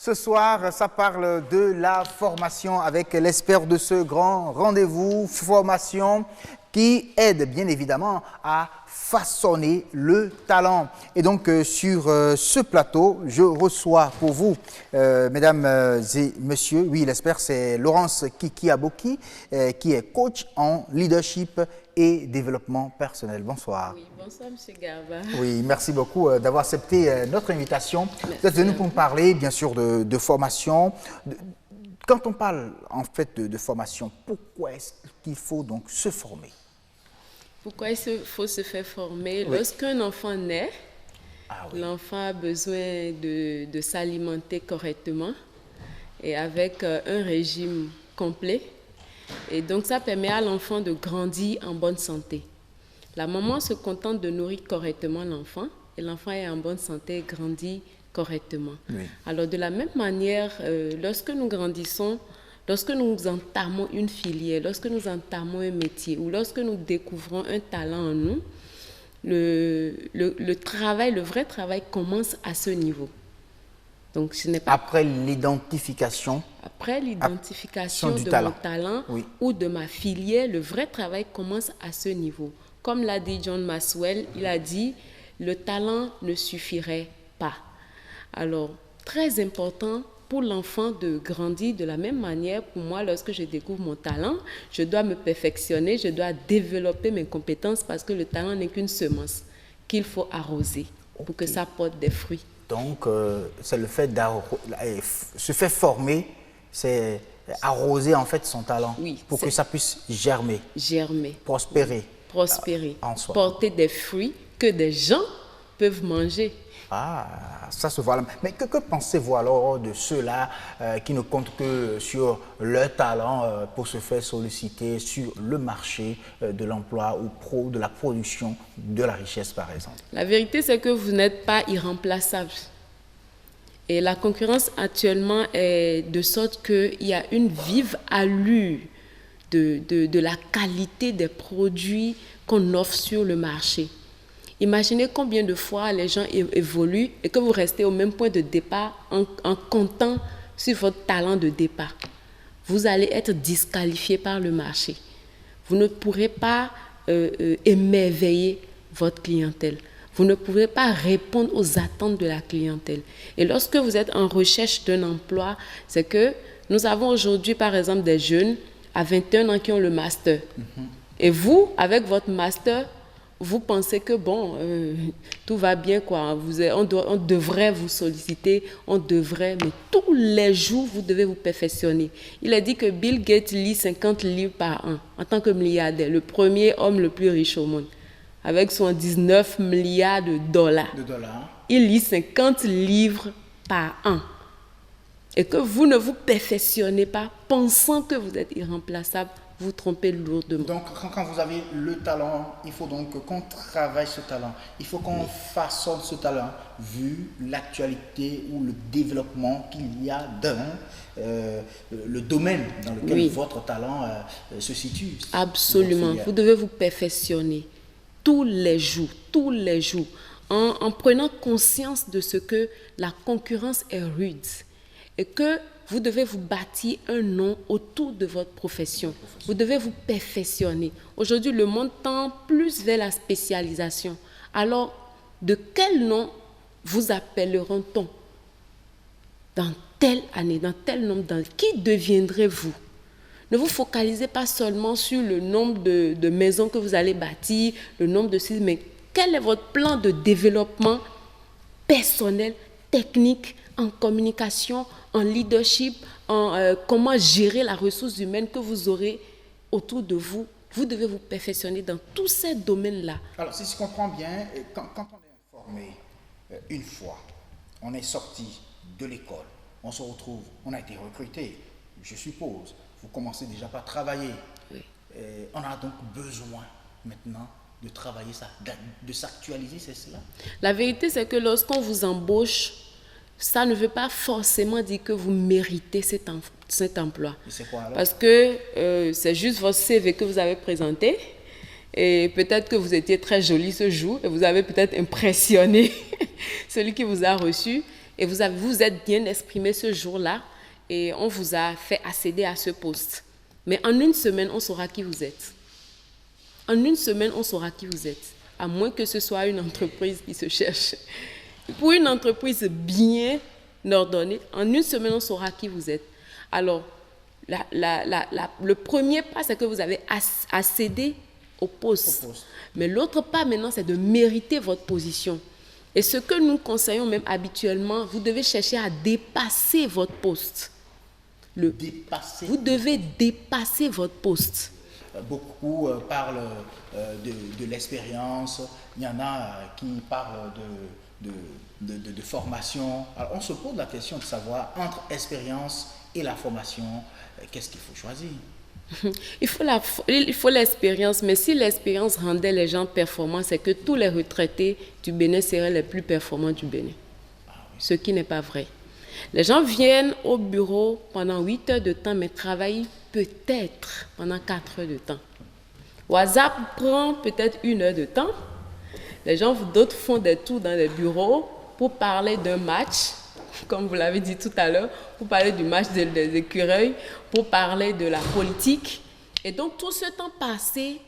Ce soir, ça parle de la formation avec l'expert de ce grand rendez-vous, formation qui aide bien évidemment à façonner le talent. Et donc sur ce plateau, je reçois pour vous, mesdames et messieurs, oui l'expert c'est Laurence Kikiaboki, qui est coach en leadership et développement personnel. Bonsoir. Oui, bonsoir M. Garba. Oui, merci beaucoup d'avoir accepté notre invitation. Vous êtes venu pour me parler bien sûr de formation. Quand on parle en fait de formation, pourquoi est-ce qu'il faut donc se former? Pourquoi il faut se faire former? Oui. Lorsqu'un enfant naît, Oui. l'enfant a besoin de s'alimenter correctement et avec un régime complet. Et donc, ça permet à l'enfant de grandir en bonne santé. La maman se contente de nourrir correctement l'enfant et l'enfant est en bonne santé et grandit correctement. Oui. Alors, de la même manière, lorsque nous grandissons, lorsque nous entamons une filière, lorsque nous entamons un métier ou lorsque nous découvrons un talent en nous, le travail, le vrai travail commence à ce niveau. Donc, ce n'est pas Après l'identification de talent. mon talent Oui. ou de ma filière, le vrai travail commence à ce niveau. Comme l'a dit John Maxwell, il a dit « le talent ne suffirait pas ». Alors, très important pour l'enfant de grandir de la même manière. Pour moi, lorsque je découvre mon talent, je dois me perfectionner, je dois développer mes compétences parce que le talent n'est qu'une semence qu'il faut arroser pour que ça porte des fruits. Donc, c'est le fait se faire former, c'est arroser en fait son talent Oui, pour que ça puisse germer, Germer, prospérer. prospérer, En soi. porter des fruits que des gens peuvent manger. Ah, ça se voit là. Mais que pensez-vous alors de ceux-là qui ne comptent que sur leur talent pour se faire solliciter sur le marché de l'emploi ou de la production de la richesse, par exemple? La vérité, c'est que vous n'êtes pas irremplaçable. Et la concurrence actuellement est de sorte qu'il y a une vive allure de la qualité des produits qu'on offre sur le marché. Imaginez combien de fois les gens évoluent et que vous restez au même point de départ en comptant sur votre talent de départ. Vous allez être disqualifié par le marché. Vous ne pourrez pas émerveiller votre clientèle. Vous ne pouvez pas répondre aux attentes de la clientèle. Et lorsque vous êtes en recherche d'un emploi, c'est que nous avons aujourd'hui, par exemple, des jeunes à 21 ans qui ont le master. Et vous, avec votre master, vous pensez que bon, tout va bien, quoi. On devrait vous solliciter, mais tous les jours, vous devez vous perfectionner. Il a dit que Bill Gates lit 50 livres par an en tant que milliardaire, le premier homme le plus riche au monde, avec son 19 milliards de dollars. Il lit 50 livres par an. Et que vous ne vous perfectionnez pas, pensant que vous êtes irremplaçable, vous trompez lourdement. Donc, quand vous avez le talent, il faut donc qu'on travaille ce talent. Il faut qu'on façonne ce talent, vu l'actualité ou le développement qu'il y a dans le domaine dans lequel votre talent se situe. Absolument. Vous devez vous perfectionner tous les jours, en prenant conscience de ce que la concurrence est rude et que vous devez vous bâtir un nom autour de votre profession. Vous devez vous perfectionner. Aujourd'hui, le monde tend plus vers la spécialisation. Alors, de quel nom vous appelleront-on dans telle année, dans tel nombre d'années? Qui deviendrez-vous? Ne vous focalisez pas seulement sur le nombre de maisons que vous allez bâtir, le nombre de sites, mais quel est votre plan de développement personnel, technique, en communication, en leadership, en comment gérer la ressource humaine que vous aurez autour de vous. Vous devez vous perfectionner dans tous ces domaines-là. Alors, si je comprends bien, quand on est formé une fois, on est sorti de l'école, on se retrouve, on a été recruté, je suppose, vous commencez déjà par travailler. Oui. On a donc besoin maintenant de travailler ça, de s'actualiser, c'est cela? La vérité, c'est que lorsqu'on vous embauche, ça ne veut pas forcément dire que vous méritez cet emploi. C'est quoi alors? Parce que c'est juste votre CV que vous avez présenté et peut-être que vous étiez très jolie ce jour et vous avez peut-être impressionné celui qui vous a reçu et vous êtes bien exprimé ce jour-là et on vous a fait accéder à ce poste. Mais en une semaine, on saura qui vous êtes. En une semaine, on saura qui vous êtes, à moins que ce soit une entreprise qui se cherche. Pour une entreprise bien ordonnée, en une semaine, on saura qui vous êtes. Alors, le premier pas, c'est que vous avez accédé au poste. Mais l'autre pas, maintenant, c'est de mériter votre position. Et ce que nous conseillons même habituellement, vous devez chercher à dépasser votre poste. Vous devez dépasser votre poste. Beaucoup parlent de l'expérience, il y en a qui parlent de formation. Alors on se pose la question de savoir, entre expérience et la formation, qu'est-ce qu'il faut choisir? Il faut l'expérience, mais si l'expérience rendait les gens performants, c'est que tous les retraités du Bénin seraient les plus performants du Bénin. Ah oui. Ce qui n'est pas vrai. Les gens viennent au bureau pendant 8 heures de temps, mais travaillent peut-être pendant 4 heures de temps. WhatsApp prend peut-être 1 heure de temps. Les gens, d'autres font des tours dans les bureaux pour parler d'un match, comme vous l'avez dit tout à l'heure, pour parler du match des écureuils, pour parler de la politique. Et donc, tout ce temps passé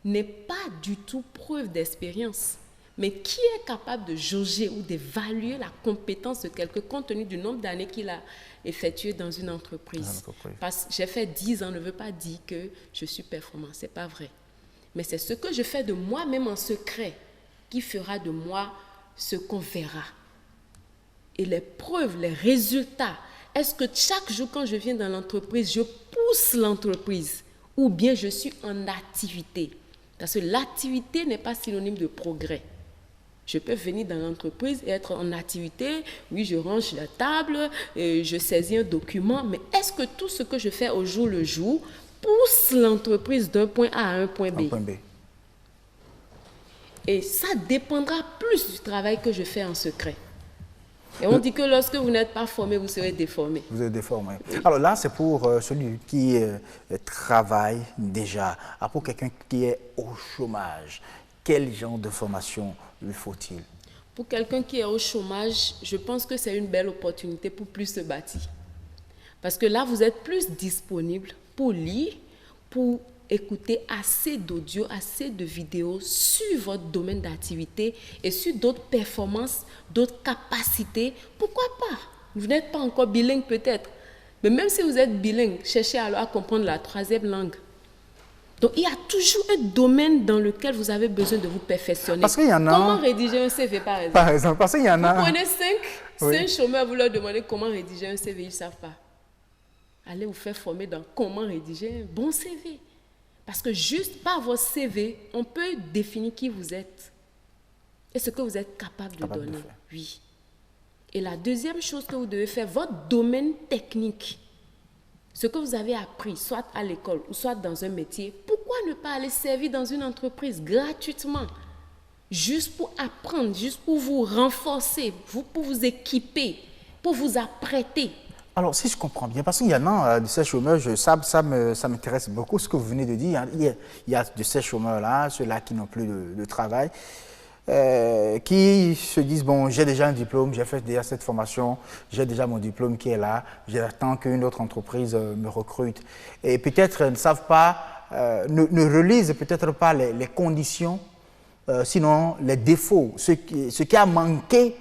n'est pas du tout preuve d'expérience. Mais qui est capable de jauger ou d'évaluer la compétence de quelqu'un compte tenu du nombre d'années qu'il a effectué dans une entreprise? Parce que j'ai fait 10 ans ne veut pas dire que je suis performant, ce n'est pas vrai. Mais c'est ce que je fais de moi-même en secret qui fera de moi ce qu'on verra. Et les preuves, les résultats, est-ce que chaque jour quand je viens dans l'entreprise, je pousse l'entreprise ou bien je suis en activité? Parce que l'activité n'est pas synonyme de progrès. Je peux venir dans l'entreprise et être en activité, oui, je range la table, je saisis un document, mais est-ce que tout ce que je fais au jour le jour pousse l'entreprise d'un point A à un point B? Un point B. Et ça dépendra plus du travail que je fais en secret. Et on dit que lorsque vous n'êtes pas formé, vous serez déformé. Vous êtes déformé. Alors là, c'est pour celui qui travaille déjà. Alors pour quelqu'un qui est au chômage, quel genre de formation lui faut-il? Pour quelqu'un qui est au chômage, je pense que c'est une belle opportunité pour plus se bâtir. Parce que là, vous êtes plus disponible pour lire, pour écouter assez d'audio, assez de vidéos sur votre domaine d'activité et sur d'autres performances, d'autres capacités. Pourquoi pas? Vous n'êtes pas encore bilingue peut-être. Mais même si vous êtes bilingue, cherchez alors à comprendre la 3e langue. Donc, il y a toujours un domaine dans lequel vous avez besoin de vous perfectionner. Parce qu'il y en a... Comment rédiger un CV, par exemple? Par exemple, parce qu'il y en a... Vous prenez 5 chômeurs, vous leur demandez comment rédiger un CV, ils ne savent pas. Allez vous faire former dans comment rédiger un bon CV. Parce que juste par votre CV, on peut définir qui vous êtes et ce que vous êtes capable de donner. Oui. Et la deuxième chose que vous devez faire, votre domaine technique, ce que vous avez appris, soit à l'école ou soit dans un métier, pourquoi ne pas aller servir dans une entreprise gratuitement? Juste pour apprendre, juste pour vous renforcer, pour vous équiper, pour vous apprêter. Alors, si je comprends bien, parce qu'il y en a de ces chômeurs, ça m'intéresse beaucoup ce que vous venez de dire. Il y a de ces chômeurs-là, ceux-là qui n'ont plus de travail, qui se disent, bon, j'ai déjà un diplôme, j'ai fait déjà cette formation, j'ai déjà mon diplôme qui est là, j'attends qu'une autre entreprise me recrute. Et peut-être ne savent pas, ne relisent peut-être pas les conditions, sinon les défauts, ce qui a manqué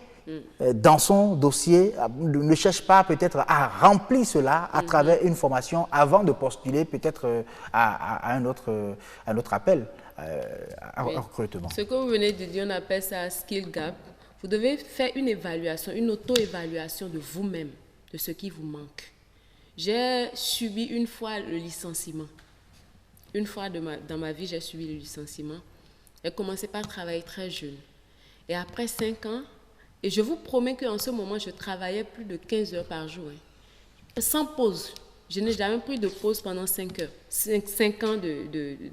dans son dossier, ne cherche pas peut-être à remplir cela à travers une formation avant de postuler peut-être à un autre appel, à recrutement. Ce que vous venez de dire, on appelle ça skill gap. Vous devez faire une évaluation, une auto-évaluation de vous-même, de ce qui vous manque. J'ai subi une fois le licenciement. Une fois dans ma vie, j'ai subi le licenciement. J'ai commencé par travailler très jeune. Et après 5 ans, et je vous promets qu'en ce moment, je travaillais plus de 15 heures par jour. Sans pause. Je n'ai jamais pris de pause pendant 5 heures. 5 ans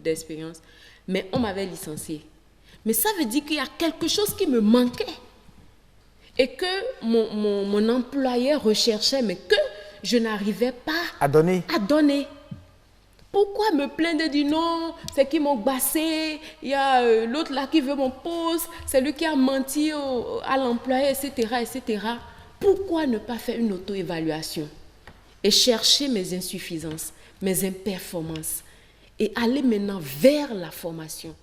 d'expérience. Mais on m'avait licencié. Mais ça veut dire qu'il y a quelque chose qui me manquait. Et que mon employeur recherchait, mais que je n'arrivais pas à donner. Pourquoi me plaindre de dire non, c'est qu'ils m'ont bassé, il y a l'autre là qui veut mon poste, c'est lui qui a menti à l'employé, etc., etc. pourquoi ne pas faire une auto-évaluation et chercher mes insuffisances, mes imperformances et aller maintenant vers la formation,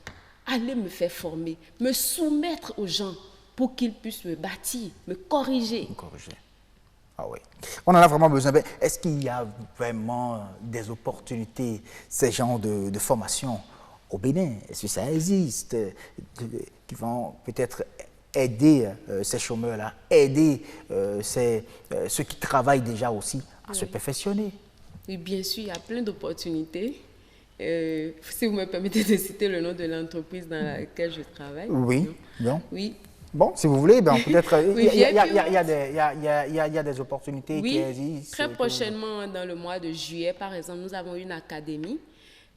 aller me faire former, me soumettre aux gens pour qu'ils puissent me bâtir, me corriger. Ah oui, on en a vraiment besoin. Est-ce qu'il y a vraiment des opportunités, ces genres de formation au Bénin? Est-ce que ça existe, qui vont peut-être aider ces chômeurs-là, aider ceux qui travaillent déjà aussi à se perfectionner? Oui, bien sûr, il y a plein d'opportunités. Si vous me permettez de citer le nom de l'entreprise dans laquelle je travaille. Oui, bien. Oui. Bon, si vous voulez, peut-être Oui, il y a des opportunités qui existent. Très prochainement, dans le mois de juillet, par exemple, nous avons une académie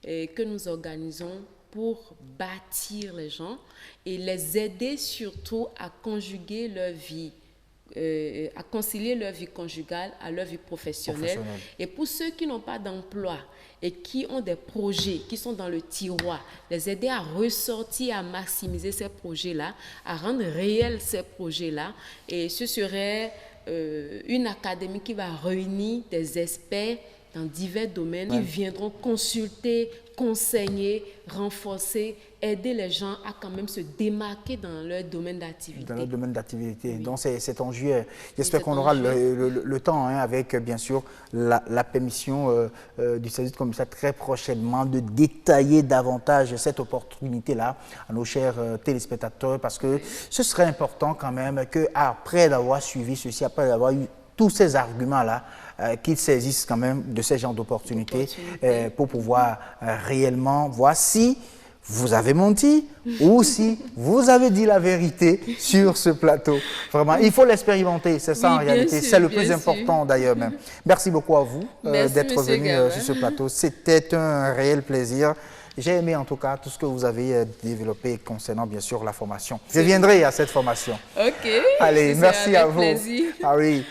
que nous organisons pour bâtir les gens et les aider surtout à conjuguer leur vie, à concilier leur vie conjugale à leur vie professionnelle. Et pour ceux qui n'ont pas d'emploi et qui ont des projets qui sont dans le tiroir, les aider à ressortir, à maximiser ces projets-là, à rendre réels ces projets-là. Et ce serait une académie qui va réunir des experts dans divers domaines qui viendront consulter, conseiller, renforcer, aider les gens à quand même se démarquer dans leur domaine d'activité. Dans leur domaine d'activité. Oui. Donc c'est en juillet. J'espère qu'on aura le temps, avec bien sûr la permission du service commercial très prochainement de détailler davantage cette opportunité-là à nos chers téléspectateurs, parce que ce serait important quand même qu'après d'avoir suivi ceci, après d'avoir eu tous ces arguments-là, qu'ils saisissent quand même de ces genres d'opportunités pour pouvoir réellement voir si vous avez menti ou si vous avez dit la vérité sur ce plateau. Vraiment, il faut l'expérimenter, c'est ça en réalité. C'est le plus important d'ailleurs même. Merci beaucoup à vous d'être venu sur ce plateau. C'était un réel plaisir. J'ai aimé en tout cas tout ce que vous avez développé concernant bien sûr la formation. Je viendrai à cette formation. Ok. Allez, merci à vous. Plaisir. Ah oui.